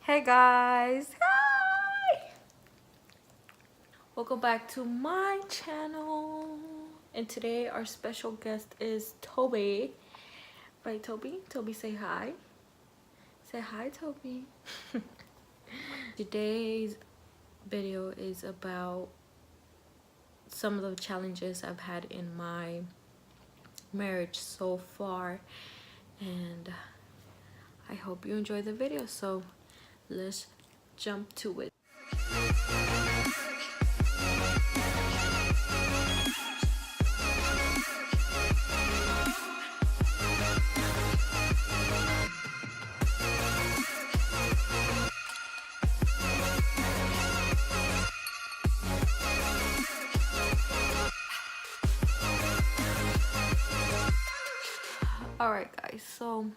Hey guys, hi! Welcome back to my channel. And today our special guest is Toby. Right, Toby? Toby, say hi. Say hi, Toby. Today's video is about some of the challenges I've had in my marriage so far. And I hope you enjoy the video. So let's jump to it. Alright guys, so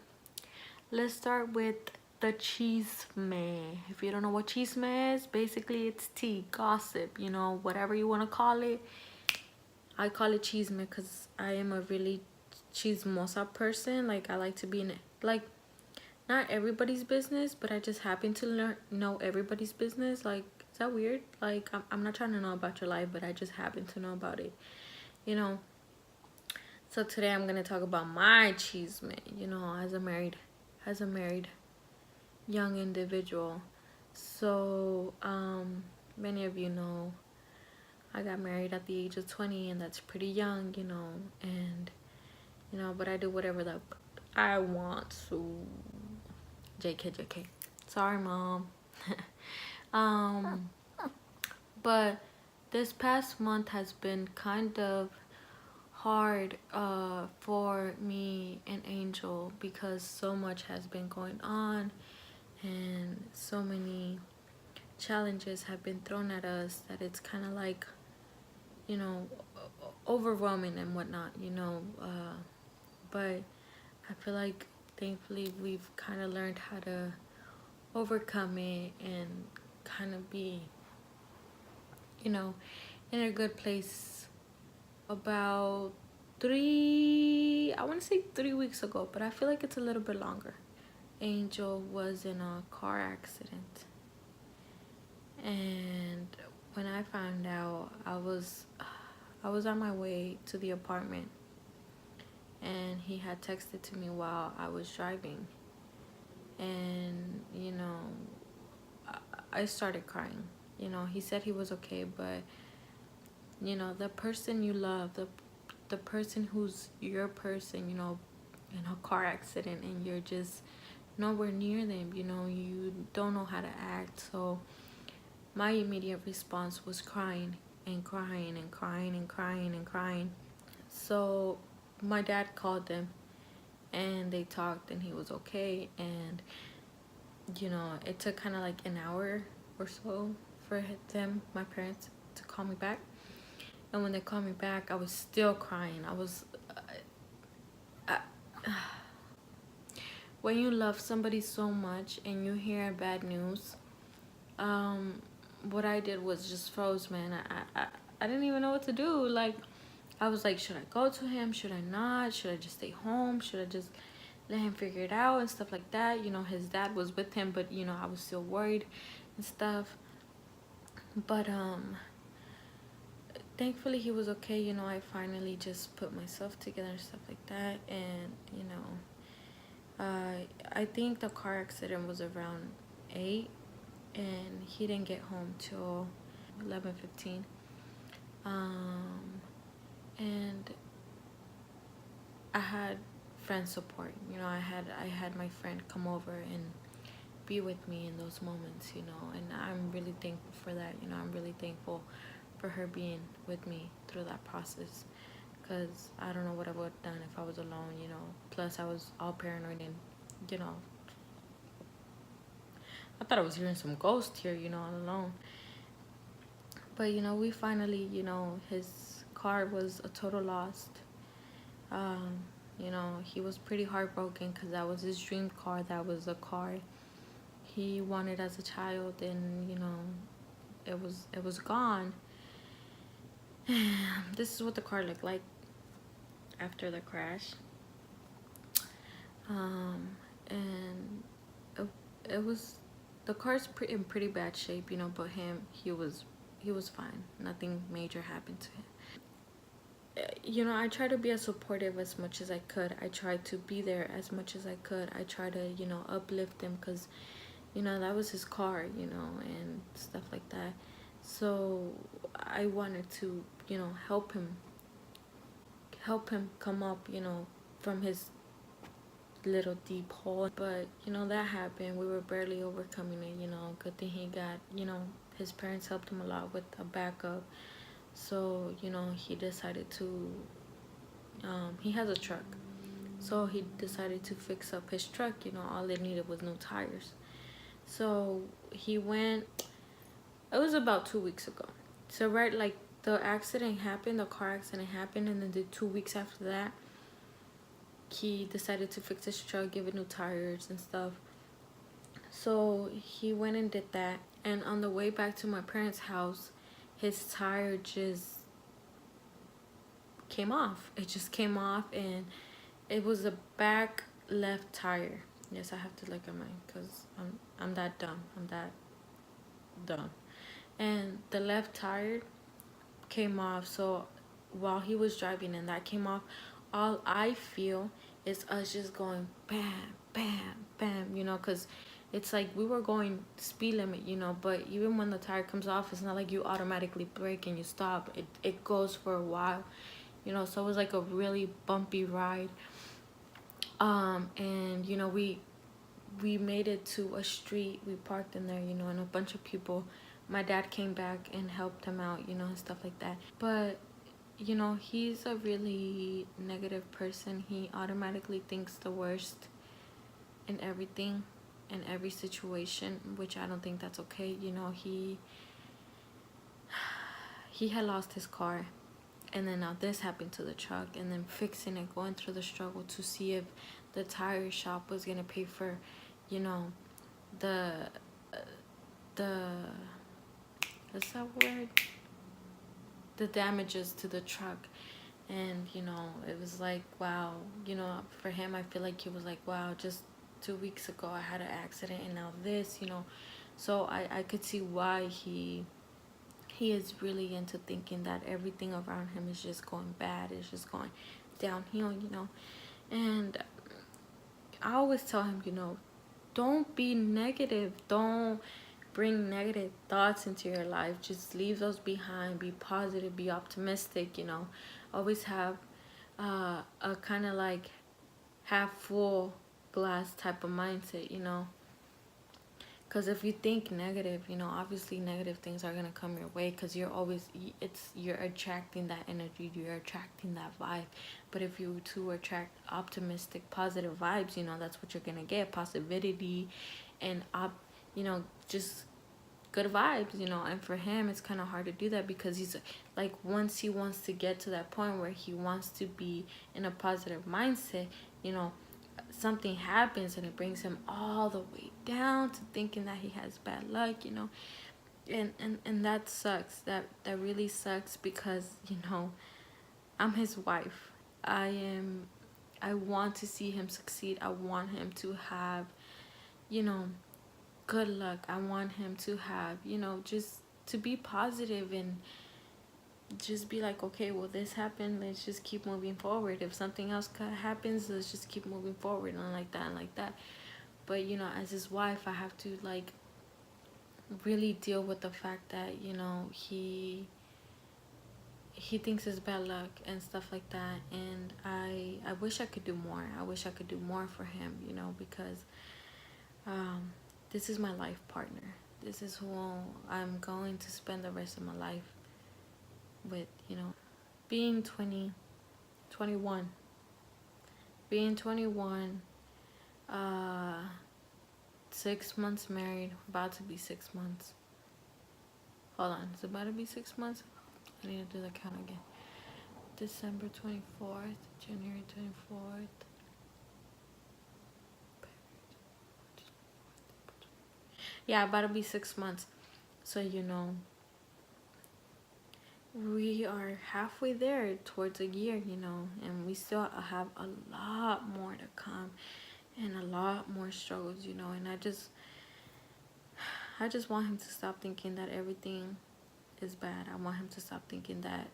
let's start with the chisme. If you don't know what chisme is, basically it's tea, gossip, you know, whatever you want to call it. I call it chisme because I am a really chismosa person. Like, I like to be in, like, not everybody's business, but I just happen to know everybody's business. Like, is that weird? Like, I'm not trying to know about your life, but I just happen to know about it, you know. So today I'm gonna talk about my chisme, you know, as a married young individual. So many of you know I got married at the age of 20, and that's pretty young, you know. And you know, but I do whatever that I want. So JK, sorry mom. um but this past month has been kind of hard for me and Angel, because so much has been going on and so many challenges have been thrown at us that it's kind of like, you know, overwhelming and whatnot, you know. But I feel like thankfully we've kind of learned how to overcome it and kind of be, you know, in a good place. About I want to say 3 weeks ago, but I feel like it's a little bit longer. Angel was in a car accident, and when I found out, I was on my way to the apartment, and he had texted to me while I was driving, and you know, I started crying. You know, he said he was okay, but you know, the person you love, the person who's your person, you know, in a car accident, and you're just nowhere near them, you know, you don't know how to act. So my immediate response was crying and crying and crying and crying and crying. So my dad called them, and they talked, and he was okay. And you know, it took kind of like an hour or so for them, my parents, to call me back. And when they called me back, I was still crying. I was when you love somebody so much and you hear bad news, what I did was just froze, man. I didn't even know what to do. Like, I was like, should I go to him? Should I not? Should I just stay home? Should I just let him figure it out and stuff like that? You know, his dad was with him, but you know, I was still worried and stuff. But thankfully he was okay. You know, I finally just put myself together and stuff like that. And you know, I think the car accident was around 8, and he didn't get home till 11:15. And I had friend support. You know, I had my friend come over and be with me in those moments, you know, and I'm really thankful for that. You know, I'm really thankful for her being with me through that process, because I don't know what I would have done if I was alone, you know. Plus I was all paranoid, and you know, I thought I was hearing some ghosts here, you know, all alone. But you know, we finally, you know, his car was a total loss. um you know, he was pretty heartbroken because that was his dream car. That was a car he wanted as a child, and you know, it was gone. This is what the car looked like after the crash. And it was the car's in pretty bad shape, you know, but he was fine. Nothing major happened to him. You know, I try to be as supportive as much as I could. I try to be there as much as I could. I try to, you know, uplift him because, you know, that was his car, you know, and stuff like that. So I wanted to, you know, help him come up, you know, from his little deep hole. But, you know, that happened. We were barely overcoming it, you know. Good thing he got, you know, his parents helped him a lot with a backup. So, you know, he decided to, he has a truck. So he decided to fix up his truck, you know, all it needed was new tires. So he went, it was about 2 weeks ago. So right, like the accident happened, the car accident happened, and then the 2 weeks after that, he decided to fix his truck, give it new tires and stuff. So he went and did that, and on the way back to my parents' house, his tire just came off. It just came off, and it was the back left tire. Yes, I have to look at mine because I'm that dumb. I'm that dumb. And the left tire came off. So while he was driving and that came off, all I feel is us just going bam, bam, bam, you know, because it's like we were going speed limit, you know, but even when the tire comes off, it's not like you automatically brake and you stop. It goes for a while, you know, so it was like a really bumpy ride. And you know, we made it to a street. We parked in there, you know, and a bunch of people, my dad came back and helped him out, you know, and stuff like that. But you know, he's a really negative person. He automatically thinks the worst in everything, in every situation, which I don't think that's okay. You know, he had lost his car, and then now this happened to the truck, and then fixing it, going through the struggle to see if the tire shop was gonna pay for, you know, the the what's that word, the damages to the truck. And you know, it was like, wow, you know, for him, I feel like he was like, wow, just 2 weeks ago I had an accident, and now this, you know. So I could see why he is really into thinking that everything around him is just going bad, it's just going downhill, you know. And I always tell him, you know, don't be negative, don't bring negative thoughts into your life, just leave those behind, be positive, be optimistic, you know. Always have a kind of like half full glass type of mindset, you know. Because if you think negative, you know, obviously negative things are going to come your way, because you're attracting that energy, you're attracting that vibe. But if you to attract optimistic, positive vibes, you know, that's what you're going to get, positivity and you know, just good vibes, you know. And for him, it's kind of hard to do that, because he's like, once he wants to get to that point where he wants to be in a positive mindset, you know, something happens and it brings him all the way down to thinking that he has bad luck, you know. And that sucks. That really sucks, because you know, I'm his wife. I want to see him succeed. I want him to have, you know, good luck. I want him to have, you know, just to be positive and just be like, okay, well, this happened, let's just keep moving forward. If something else happens, let's just keep moving forward, and like that and like that. But you know, as his wife, I have to like really deal with the fact that, you know, he thinks it's bad luck and stuff like that. And I wish I could do more. I wish I could do more for him, you know, because this is my life partner. This is who I'm going to spend the rest of my life with, you know. Being 21, being 21, 6 months married, about to be 6 months. Hold on, it's about to be 6 months. I need to do the count again. December 24th, January 24th. Yeah, about to be 6 months. So, you know, we are halfway there towards a year, you know, and we still have a lot more to come and a lot more struggles, you know. And I just want him to stop thinking that everything is bad. I want him to stop thinking that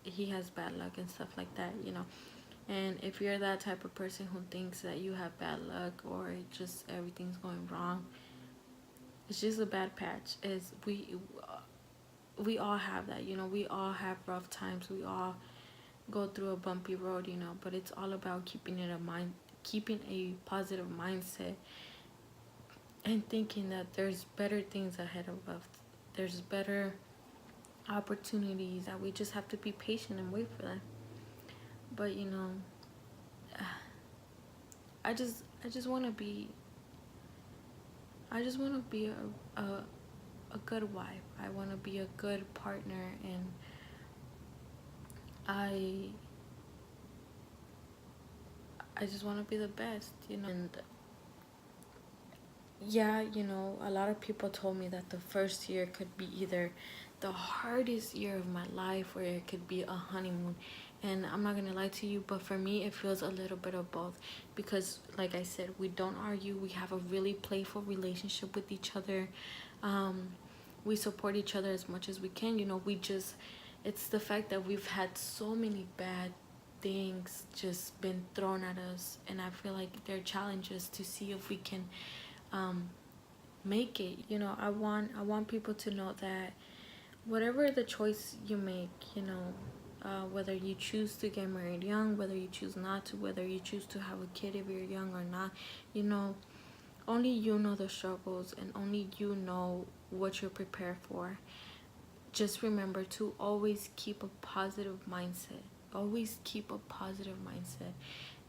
he has bad luck and stuff like that, you know. And if you're that type of person who thinks that you have bad luck or just everything's going wrong, it's just a bad patch. Is we all have that, you know. We all have rough times. We all go through a bumpy road, you know. But it's all about keeping a positive mindset, and thinking that there's better things ahead of us. There's better opportunities that we just have to be patient and wait for them. But you know, I just want to be a good wife. I want to be a good partner, and I just want to be the best, you know. And yeah, you know, a lot of people told me that the first year could be either the hardest year of my life or it could be a honeymoon. And I'm not gonna lie to you, but for me it feels a little bit of both, because like I said, we don't argue. We have a really playful relationship with each other. We support each other as much as we can, you know. It's the fact that we've had so many bad things just been thrown at us, and I feel like they're challenges to see if we can make it, you know. I want people to know that whatever the choice you make, you know, whether you choose to get married young, whether you choose not to, whether you choose to have a kid if you're young or not, you know, only you know the struggles, and only you know what you're prepared for. Just remember to always keep a positive mindset. Always keep a positive mindset.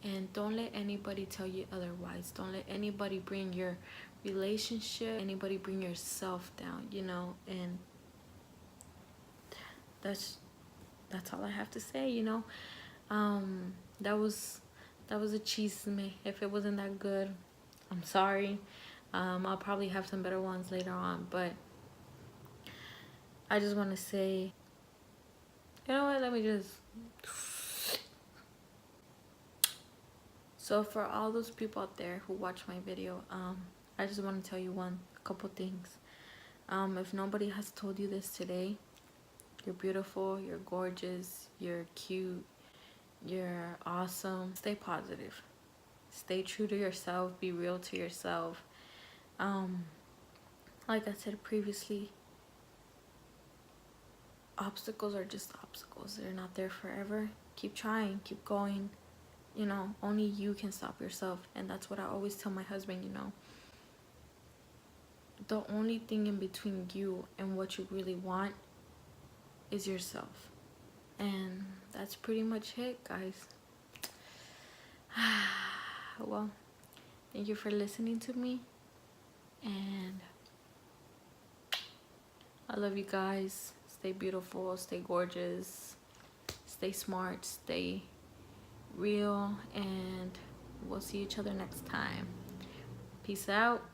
And don't let anybody tell you otherwise. Don't let anybody bring your relationship, anybody bring yourself down, you know. And that's all I have to say, you know. That was a cheese me. If it wasn't that good, I'm sorry. I'll probably have some better ones later on, but I just want to say, you know what, let me just... So for all those people out there who watch my video, I just want to tell you a couple things. If nobody has told you this today, you're beautiful, you're gorgeous, you're cute, you're awesome. Stay positive. Stay true to yourself. Be real to yourself. Like I said previously, obstacles are just obstacles. They're not there forever. Keep trying, keep going. You know, only you can stop yourself. And that's what I always tell my husband, you know. The only thing in between you and what you really want is yourself. And that's pretty much it, guys. Well, thank you for listening to me. And I love you guys. Stay beautiful, stay gorgeous, stay smart, stay real, and we'll see each other next time. Peace out.